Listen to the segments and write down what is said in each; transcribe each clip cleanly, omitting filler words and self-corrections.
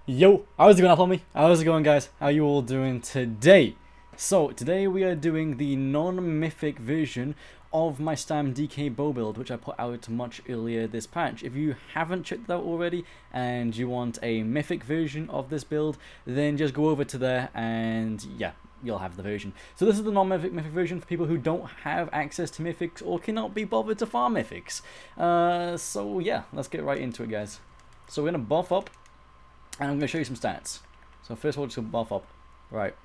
Yo, how's it going, Apple Me? How's it going, guys? How you all doing today? So, today we are doing the non-mythic version of my STAM DK bow build, which I put out much earlier this patch. If you haven't checked it out already, and you want a mythic version of this build, then just go over to there, and yeah, you'll have the version. So this is the non-mythic version for people who don't have access to mythics or cannot be bothered to farm mythics. So yeah, let's get right into it, guys. So we're going to buff up, and I'm going to show you some stats. So first of all, just going to buff up. Right.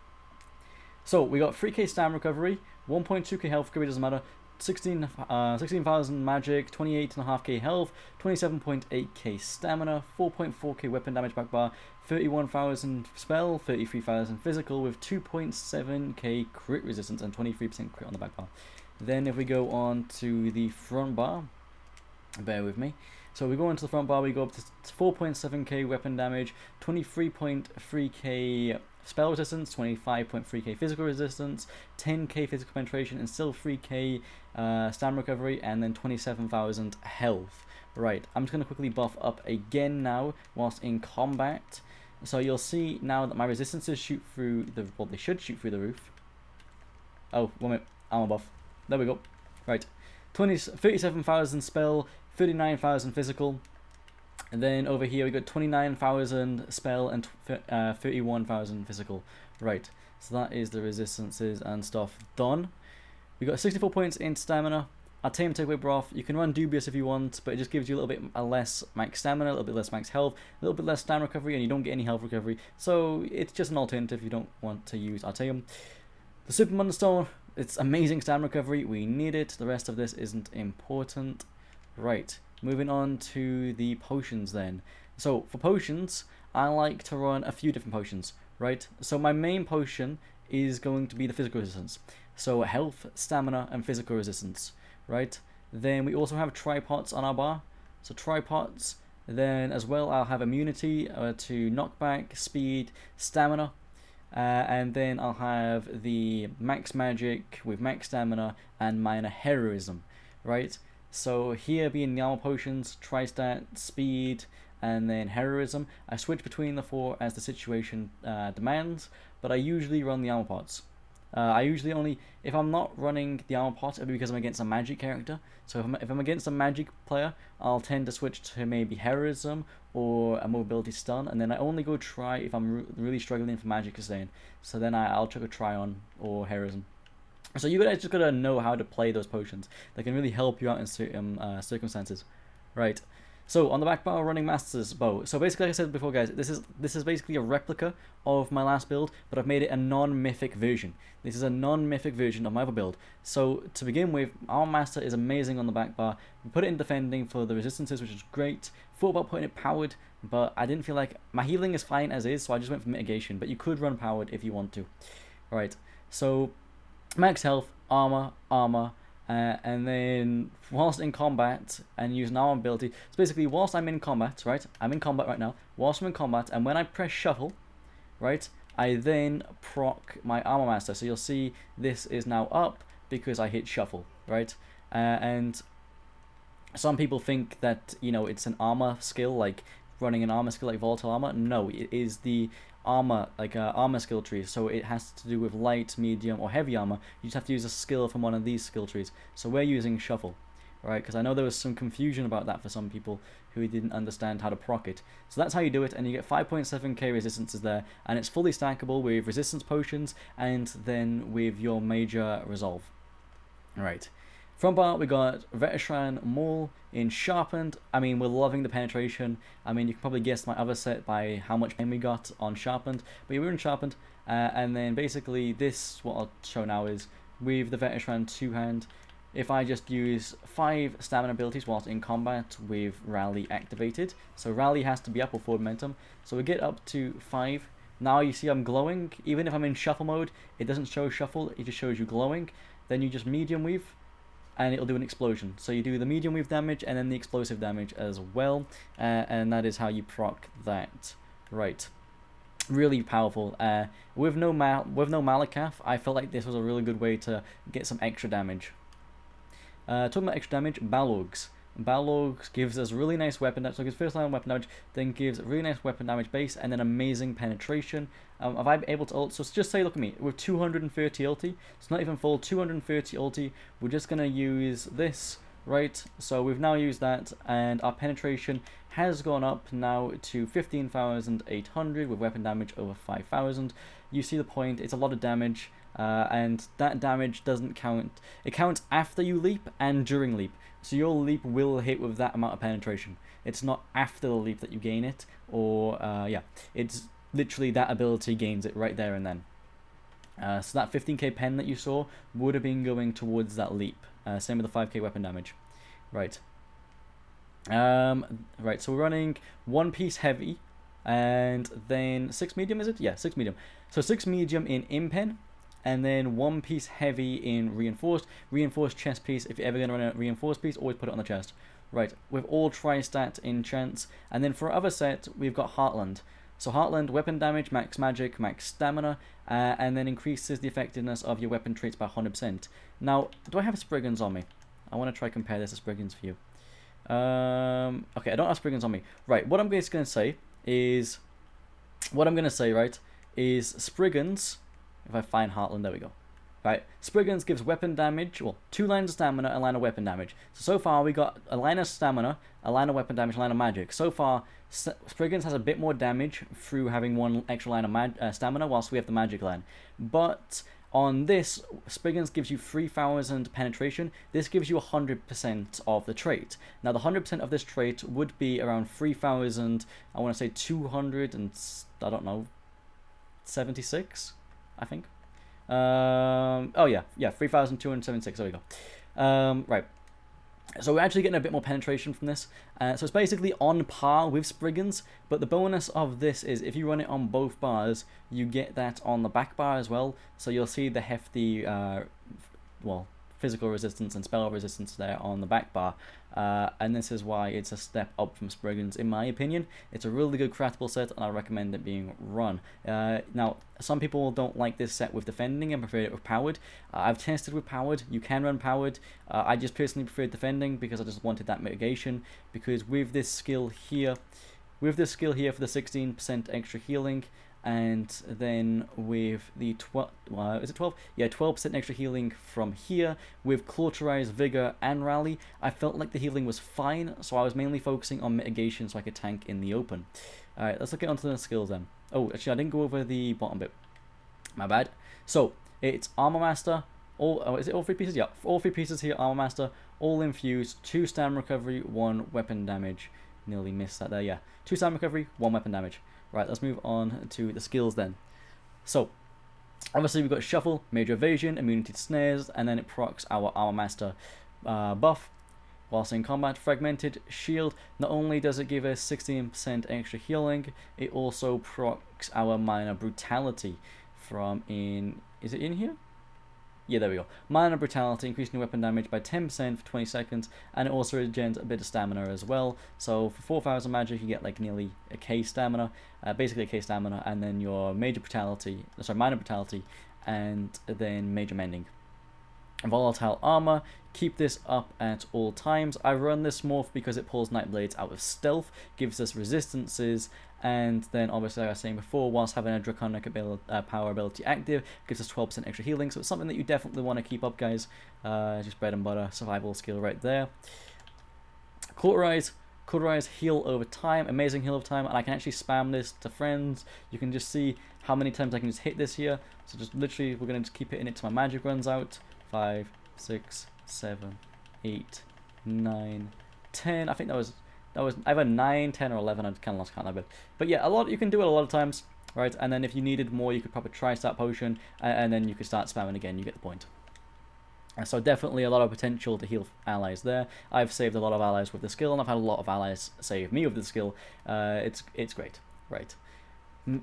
So we got 3k stam recovery, 1.2k health recovery, doesn't matter, 16,000 magic, 28.5k health, 27.8k stamina, 4.4k weapon damage back bar, 31,000 spell, 33,000 physical with 2.7k crit resistance and 23% crit on the back bar. Then if we go on to the front bar, bear with me. So we go into the front bar, we go up to 4.7k weapon damage, 23.3k spell resistance, 25.3k physical resistance, 10k physical penetration, and still 3k stam recovery, and then 27,000 health. Right, I'm just going to quickly buff up again now whilst in combat. So you'll see now that my resistances shoot through the, well, they should shoot through the roof. Oh, 1 minute, armor buff. There we go. Right, 37,000 spell, 39,000 physical, and then over here we got 29,000 spell and 31,000 physical. Right, so that is the resistances and stuff done. We got 64 points in stamina. I'll take away broth. You can run dubious if you want, but it just gives you a little bit less max stamina, a little bit less max health, a little bit less stam recovery, and you don't get any health recovery. So it's just an alternative if you don't want to use Artaeum. The Superman Stone, it's amazing stam recovery. We need it. The rest of this isn't important. Right, moving on to the potions then. So for potions, I like to run a few different potions, right? So my main potion is going to be the physical resistance. So health, stamina, and physical resistance, right? Then we also have tripods on our bar. So tripods, then as well I'll have immunity to knockback, speed, stamina, and then I'll have the max magic with max stamina and minor heroism, right? So here being the armor potions, Tristat, speed, and then heroism. I switch between the four as the situation demands, but I usually run the armor pots. I usually only, if I'm not running the armor pot, it'll be because I'm against a magic character. So if I'm against a magic player, I'll tend to switch to maybe heroism or a mobility stun, and then I only go try if I'm really struggling for magic sustain. So then I'll chuck a try on or heroism. So you guys just gotta know how to play those potions. They can really help you out in certain circumstances, right? So on the back bar, running Master's Bow. So basically, like I said before, guys, this is basically a replica of my last build, but I've made it a non-mythic version. This is a non-mythic version of my other build. So to begin with, our Master is amazing on the back bar. We put it in defending for the resistances, which is great. Thought about putting it powered, but I didn't feel like my healing is fine as is, so I just went for mitigation. But you could run powered if you want to. All right. So max health, armor, and then whilst in combat and use an armor ability. So basically, whilst I'm in combat, right? I'm in combat right now. Whilst I'm in combat, and when I press shuffle, right, I then proc my armor master. So you'll see this is now up because I hit shuffle, right? And some people think that, you know, it's an armor skill, like running an armor skill like volatile armor. No, it is the armor, like armor skill trees. So it has to do with light, medium, or heavy armor. You just have to use a skill from one of these skill trees. So we're using shuffle, right? Because I know there was some confusion about that for some people who didn't understand how to proc it. So that's how you do it, and you get 5.7k resistances there, and it's fully stackable with resistance potions and then with your major resolve. All right. Front bar, we got Veteran Maul in Sharpened. I mean, we're loving the penetration. I mean, you can probably guess my other set by how much pain we got on Sharpened. But yeah, we're in Sharpened. And then basically this, what I'll show now is, with the Veteran two-hand, if I just use 5 stamina abilities whilst in combat with Rally activated. So Rally has to be up or forward momentum. So we get up to 5. Now you see I'm glowing. Even if I'm in shuffle mode, it doesn't show shuffle, it just shows you glowing. Then you just medium weave, and it'll do an explosion. So you do the medium weave damage and then the explosive damage as well, and that is how you proc that. Right, really powerful. With no Malakath, I felt like this was a really good way to get some extra damage. Talking about extra damage, Balrogs. Balorg gives us really nice weapon damage, so it gives first line weapon damage, then gives really nice weapon damage base, and then amazing penetration. If I'm able to ult, so just say, look at me, with 230 ulti, it's not even full, 230 ulti, we're just going to use this, right? So we've now used that, and our penetration has gone up now to 15,800 with weapon damage over 5,000. You see the point, it's a lot of damage, and that damage doesn't count. It counts after you leap and during leap. So your leap will hit with that amount of penetration. It's not after the leap that you gain it, or yeah, it's literally that ability gains it right there and then. So that 15k pen that you saw would have been going towards that leap. Same with the 5k weapon damage. Right. Right, so we're running 1 piece heavy, and then 6 medium, is it? Yeah, 6 medium. So 6 medium in impen, and then 1 piece heavy in reinforced. Reinforced chest piece, if you're ever going to run a reinforced piece, always put it on the chest. Right, with all tri-stat enchants, and then for our other set, we've got Heartland. So Heartland, weapon damage, max magic, max stamina, and then increases the effectiveness of your weapon traits by 100%. Now, do I have Spriggans on me? I want to try compare this to Spriggans for you. Okay, I don't have Spriggans on me. Right, what I'm just going to say is, right, is Spriggans, if I find Heartland, there we go. Right, Spriggans gives weapon damage, well, 2 lines of stamina, a line of weapon damage. So far we got a line of stamina, a line of weapon damage, a line of magic. So far, Spriggans has a bit more damage through having 1 extra line of stamina, whilst we have the magic line. But on this, Spriggans gives you 3,000 penetration. This gives you 100% of the trait. Now, the 100% of this trait would be around 3,000, I want to say 200 and, I don't know, 76, I think. Oh yeah, 3,276, there we go. Right, so we're actually getting a bit more penetration from this. So it's basically on par with Spriggans, but the bonus of this is if you run it on both bars, you get that on the back bar as well. So you'll see the hefty, well, physical resistance and spell resistance there on the back bar. And this is why it's a step up from Spriggans, in my opinion. It's a really good craftable set, and I recommend it being run. Now, some people don't like this set with defending and prefer it with powered. I've tested with powered. You can run powered. I just personally prefer defending because I just wanted that mitigation. Because with this skill here, for the 16% extra healing, and then with the 12, is it 12? Yeah, 12% extra healing from here with Cauterize, Vigor, and Rally. I felt like the healing was fine, so I was mainly focusing on mitigation so I could tank in the open. Alright, let's get onto the skills then. Oh, actually, I didn't go over the bottom bit. My bad. So, it's Armor Master. Is it all 3 pieces? Yeah, all 3 pieces here, Armor Master, all infused, 2 stam recovery, 1 weapon damage. Nearly missed that there, yeah. 2 stam recovery, 1 weapon damage. Right, let's move on to the skills then. So, obviously we've got Shuffle, Major Evasion, Immunity to Snares, and then it procs our Armor Master buff. Whilst in combat, Fragmented Shield, not only does it give us 16% extra healing, it also procs our Minor Brutality from is it in here? Yeah, there we go. Minor Brutality, increasing your weapon damage by 10% for 20 seconds, and it also regens a bit of stamina as well. So for 4,000 magic, you get like nearly a K stamina, basically a K stamina, and then your Minor Brutality, and then Major Mending. Volatile Armor, keep this up at all times. I run this morph because it pulls Night Blades out of stealth, gives us resistances, and then obviously, like I was saying before, whilst having a Draconic power ability active, gives us 12% extra healing, so it's something that you definitely want to keep up, guys. Just bread and butter survival skill right there. Cauterize, heal over time, amazing heal over time, and I can actually spam this to friends. You can just see how many times I can just hit this here. So just literally, we're going to just keep hitting it till my magic runs out. 5, 6, 7, 8, 9, 10. I think that was either 9, 10, or 11. I kind of lost count a bit. But yeah, you can do it a lot of times, right? And then if you needed more, you could probably try start potion, and then you could start spamming again. You get the point. So definitely a lot of potential to heal allies there. I've saved a lot of allies with the skill, and I've had a lot of allies save me with the skill. It's great, right?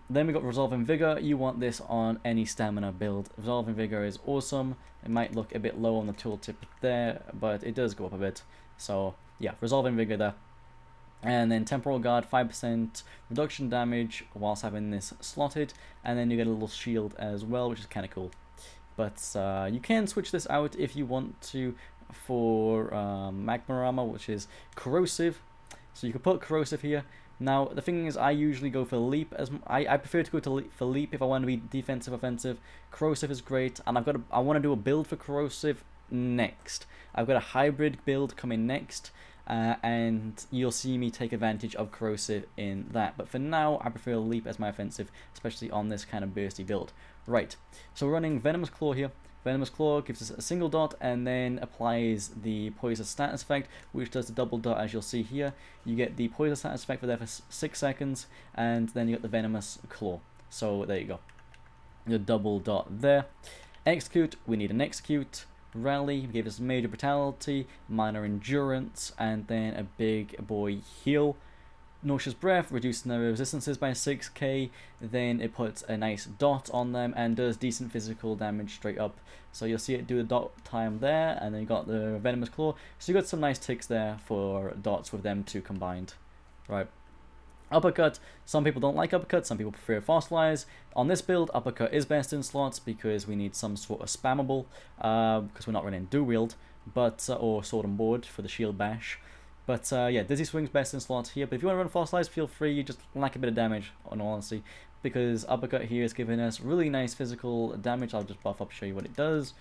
Then we got Resolving Vigor. You want this on any stamina build. Resolving Vigor is awesome. It might look a bit low on the tooltip there, but it does go up a bit. So yeah, Resolving Vigor there. And then Temporal Guard, 5% reduction damage whilst having this slotted. And then you get a little shield as well, which is kind of cool. But you can switch this out if you want to for magma armor, which is corrosive. So you can put corrosive here. Now the thing is, I usually go for leap. I prefer to go for leap if I want to be defensive, offensive. Corrosive is great, and I want to do a build for corrosive next. I've got a hybrid build coming next, and you'll see me take advantage of corrosive in that. But for now, I prefer leap as my offensive, especially on this kind of bursty build. Right. So we're running Venomous Claw here. Venomous Claw gives us a single dot and then applies the Poison status effect, which does the double dot as you'll see here. You get the Poison status effect for there for 6 seconds, and then you get the Venomous Claw. So there you go. Your double dot there. Execute, we need an execute. Rally gave us major brutality, minor endurance, and then a big boy heal. Nauseous Breath, reducing their resistances by 6k, then it puts a nice dot on them and does decent physical damage straight up. So you'll see it do the dot time there, and then you got the Venomous Claw. So you got some nice ticks there for dots with them two combined. Right. Uppercut, some people don't like uppercut, some people prefer fossilize. On this build, uppercut is best in slots because we need some sort of spammable, because we're not running dual wield, but or sword and board for the shield bash. But yeah, Dizzy Swing's best in slots here. But if you want to run Fossilize, feel free. You just lack a bit of damage, in all honesty. Because Uppercut here is giving us really nice physical damage. I'll just buff up, show you what it does.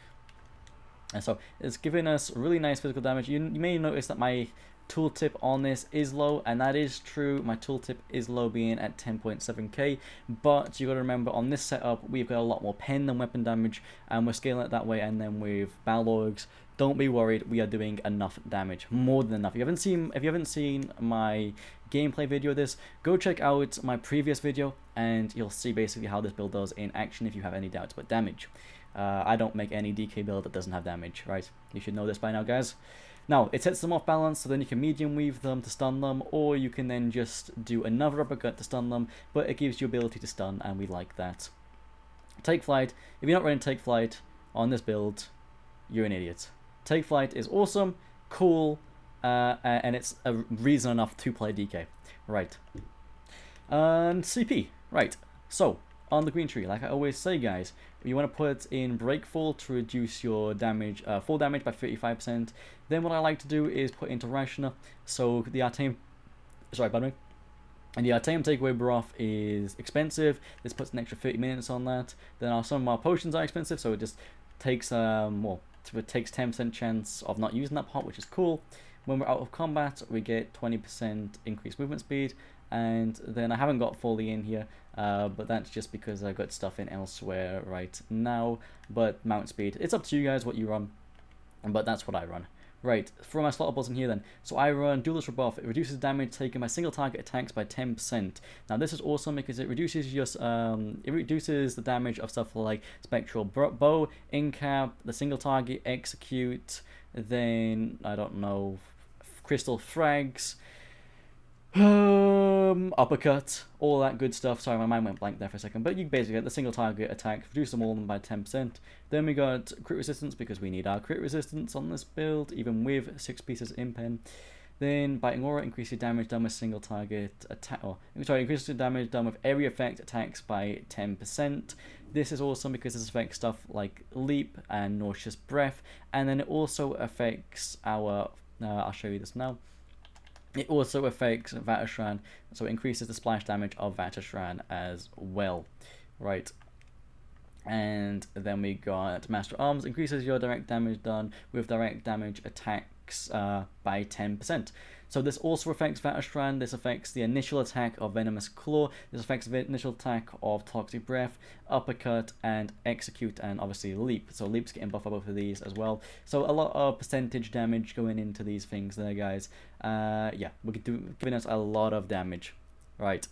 And so it's giving us really nice physical damage. You may notice that my tooltip on this is low, and that is true. My tooltip is low, being at 10.7k. But you got to remember, on this setup, we've got a lot more pen than weapon damage, and we're scaling it that way. And then with Balorgs, don't be worried, we are doing enough damage, more than enough. If you haven't seen my gameplay video of this, go check out my previous video, and you'll see basically how this build does in action if you have any doubts about damage. I don't make any DK build that doesn't have damage, right? You should know this by now, guys. Now, it sets them off balance, so then you can medium weave them to stun them, or you can then just do another uppercut to stun them, but it gives you ability to stun, and we like that. Take Flight. If you're not running Take Flight on this build, you're an idiot. Take Flight is awesome, cool, and it's a reason enough to play DK. Right. And CP. Right. So, on the green tree, like I always say, guys, if you want to put in Breakfall to reduce your damage, full damage by 35%, then what I like to do is put into Rationer. So the Artame, and the Artame Takeaway Broth is expensive. This puts an extra 30 minutes on that. Then some of our potions are expensive, so it just takes it takes 10% chance of not using that pot, which is cool. When we're out of combat, we get 20% increased movement speed, and then I haven't got fully in here, but that's just because I've got stuff in elsewhere right now. But mount speed, it's up to you guys what you run, but that's what I run. Right, for my slottables in here then. So I run Duelist Rebuff. It reduces damage taken by single target attacks by 10%. Now this is awesome because it reduces the damage of stuff like Spectral Bow, Incap, the single target, Execute, then I don't know, Crystal Frags, uppercut, all that good stuff. Sorry, my mind went blank there for a second, but you basically get the single target attack, reduce them all by 10%. Then we got crit resistance because we need our crit resistance on this build, even with 6 pieces in pen. Then biting aura increases damage done with single target attack, increases damage done with area effect attacks by 10%. This is awesome because this affects stuff like leap and nauseous breath, and then it also affects our I'll show you this now. It also affects Vatashran, so it increases the splash damage of Vatashran as well. Right. And then we got Master Arms, increases your direct damage done with direct damage attacks by 10%. So this also affects Vatashran, this affects the initial attack of Venomous Claw, this affects the initial attack of Toxic Breath, Uppercut, and Execute, and obviously Leap. So Leap's getting buffed by both of these as well. So a lot of percentage damage going into these things there, guys. Yeah, we're giving us a lot of damage. Right.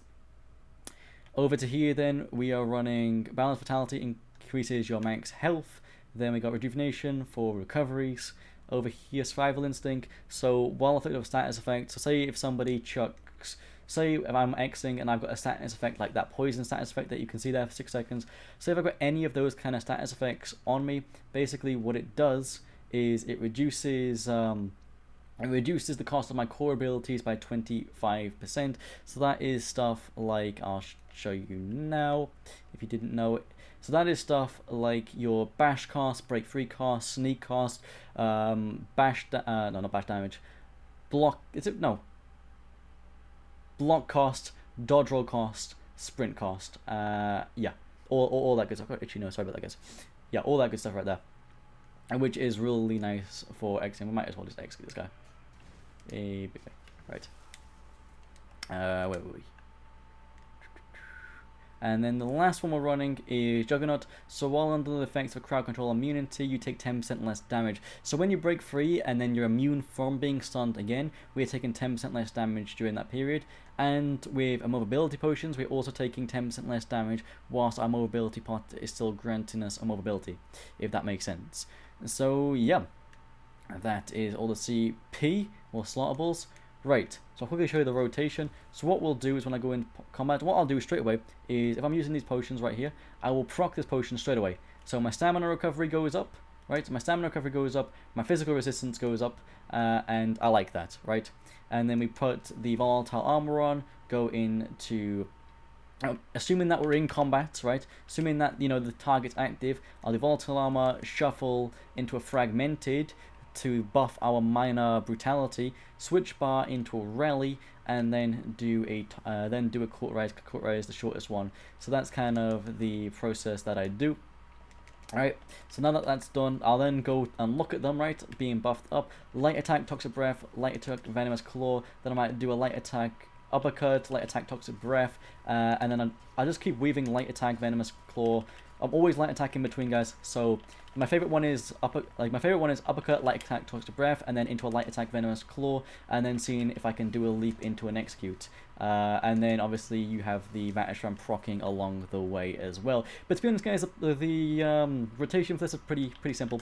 Over to here then, we are running Balanced Vitality, increases your max health. Then we got Rejuvenation for recoveries. Over here, Survival Instinct. So while I of status effect, so say if somebody chucks, say if I'm Xing and I've got a status effect like that poison status effect that you can see there for 6 seconds. So if I've got any of those kind of status effects on me, basically what it does is it reduces the cost of my core abilities by 25%. So that is stuff like, I'll show you now. If you didn't know. So that is stuff like your bash cost, break free cost, sneak cost, no, not bash damage, block cost, dodge roll cost, sprint cost. Yeah, all that good stuff. Actually, no, sorry about that, guys. Yeah, all that good stuff right there, and which is really nice for Xing. We might as well just execute this guy. Right. Where were we? And then the last one we're running is Juggernaut. So while under the effects of crowd control immunity, you take 10% less damage. So when you break free and then you're immune from being stunned again, we're taking 10% less damage during that period. And with immovability potions, we're also taking 10% less damage whilst our mobility pot is still granting us immovability, if that makes sense. So yeah, that is all the CP, or slaughterables. Right, so I'll quickly show you the rotation. So what we'll do is when I go in combat, what I'll do straight away is if I'm using these potions right here, I will proc this potion straight away. So my stamina recovery goes up, right? So my stamina recovery goes up, my physical resistance goes up, and I like that, right? And then we put the volatile armor on, go into, assuming that we're in combat, right? Assuming that, you know, the target's active, I'll do volatile armor, shuffle into a fragmented, to buff our minor brutality, switch bar into a rally, and then do a cauterize the shortest one. So that's kind of the process that I do. Alright, so now that that's done, I'll then go and look at them, right, being buffed up. Light attack, toxic breath, light attack, venomous claw, then I might do a light attack, uppercut, light attack, toxic breath, and then I'll just keep weaving light attack, venomous claw. I'm always light attack in between, guys. So my favorite one is uppercut, light attack, toxic breath, and then into a light attack, venomous claw, and then seeing if I can do a leap into an execute. And then obviously you have the Vatishram procking along the way as well. But to be honest, guys, the rotation for this is pretty simple.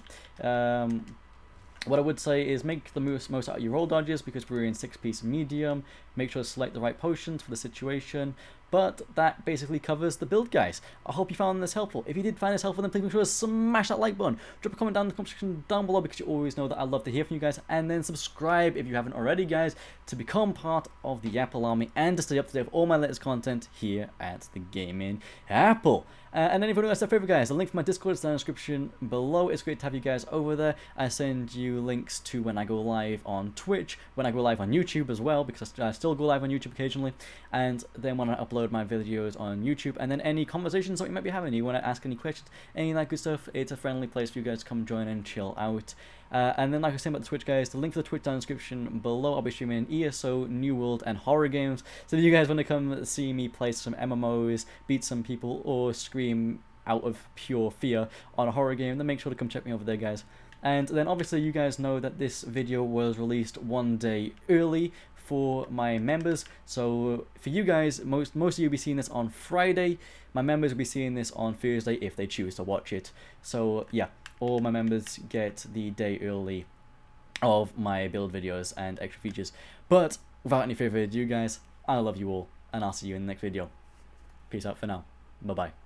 What I would say is make the most out of your roll dodges because we're in 6-piece medium. Make sure to select the right potions for the situation. But that basically covers the build, guys. I hope you found this helpful. If you did find this helpful, then please make sure to smash that like button. Drop a comment down in the comment section down below because you always know that I love to hear from you guys. And then subscribe if you haven't already, guys, to become part of the Apple Army and to stay up to date with all my latest content here at the Gaming Apple. And then if you want to favorite, guys, the link for my Discord is down in the description below. It's great to have you guys over there. I send you links to when I go live on Twitch, when I go live on YouTube as well, because I still go live on YouTube occasionally, and then when I upload my videos on YouTube, and then any conversations that you might be having, you want to ask any questions, any of that good stuff, it's a friendly place for you guys to come join and chill out. And then like I was saying about the Twitch, guys, the link for the Twitch down in the description below. I'll be streaming ESO, New World, and horror games. So if you guys want to come see me play some MMOs, beat some people, or scream out of pure fear on a horror game, then make sure to come check me over there, guys. And then obviously you guys know that this video was released one day early for my members. So for you guys, most of you will be seeing this on Friday. My members will be seeing this on Thursday if they choose to watch it. So yeah, all my members get the day early of my build videos and extra features. But without any further ado, guys, I love you all, and I'll see you in the next video. Peace out for now. Bye-bye.